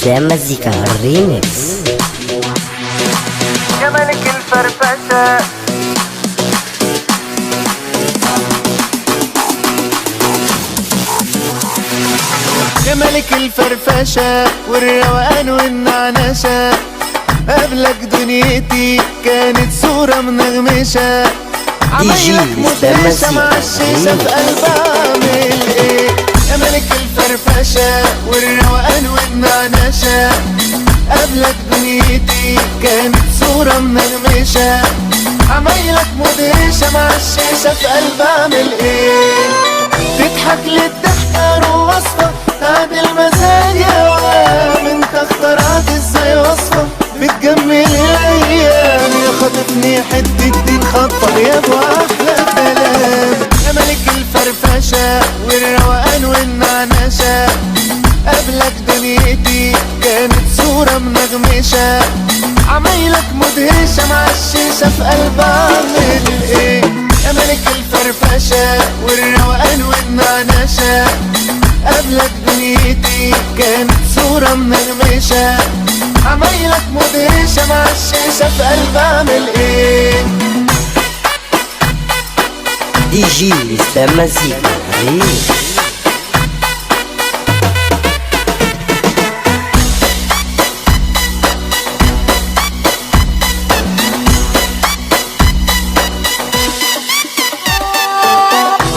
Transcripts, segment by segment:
اسلام مزيكا ريميكس. يا ملك الفرفشه يا ملك الفرفشه والروقان والنعنشه، قبلك دنيتي كانت صورة منغمشة، عمايلك مدهشة مع الشيشة في قلبها اعمل ايه؟ يا ملك الفرفشة والروقان والنعنشة، قبلك دنيتي كانت صورة منغمشة، عمايلك مدهشة مع الشيشة في قلبها اعمل ايه؟ تضحك للضحكة وصفة تعدل مزاج يا وام، انت اخترعت ازاي وصفة بتجمل الايام، يا خاطفني حتة دين خطة يا ابو احلى كلام. يا ملك الفرفشة والروقان والنعنشة، قبلك دنيتي كانت صورة منغمشة، عمايلك مدهشة مع الشيشة في قلبها اعمل ايه؟ يا ملك الفرفشة والروقان والنعنشة، قبلك دنيتي كانت صورة منغمشة، عمايلك مدهشة مع الشيشة في قلبها اعمل ايه؟ دي جي اسلام مزيكا ريميكس.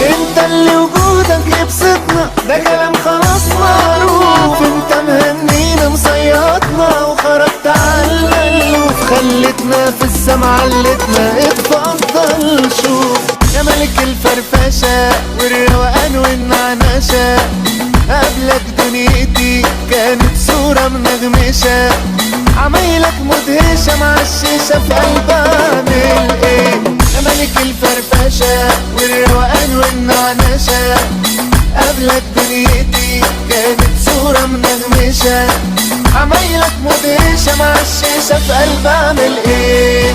انت اللي وجودك يبسطنا، ده كلام خلاص معروف، انت مهنينا مصيطنا وخرجت على الألوف، خلتنا في السما علتنا اتفضل شوف. يا ملك الفرفشة والروقان والنعنشة، قبلك دنيتي كانت صورة منغمشة، عمايلك مدهشة مع الشيشة في قلبها اعمل ايه؟ يا ملك الفرفشة والروقان والنعنشة، قبلك دنيتي كانت صورة منغمشة، عمايلك مدهشة مع الشيشة في قلبها اعمل ايه؟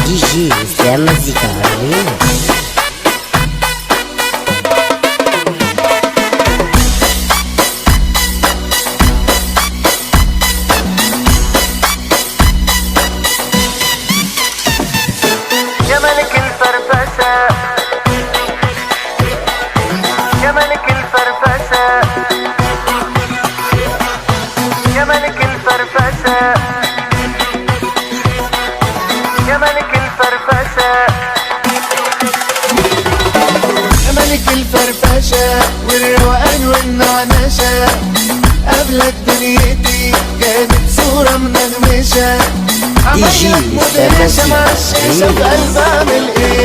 دي جي اسلام مزيكا ريميكس. يا ملك الفرفشة يا ملك الفرفشة يا ملك الفرفشة يا ملك الفرفشة يا ملك الفرفشة والروقان والنعنشة، قبلك دنيتي كانت صورة منغمشة، عمايلك مدهشة مع الشيشة في قلبها اعمل ايه؟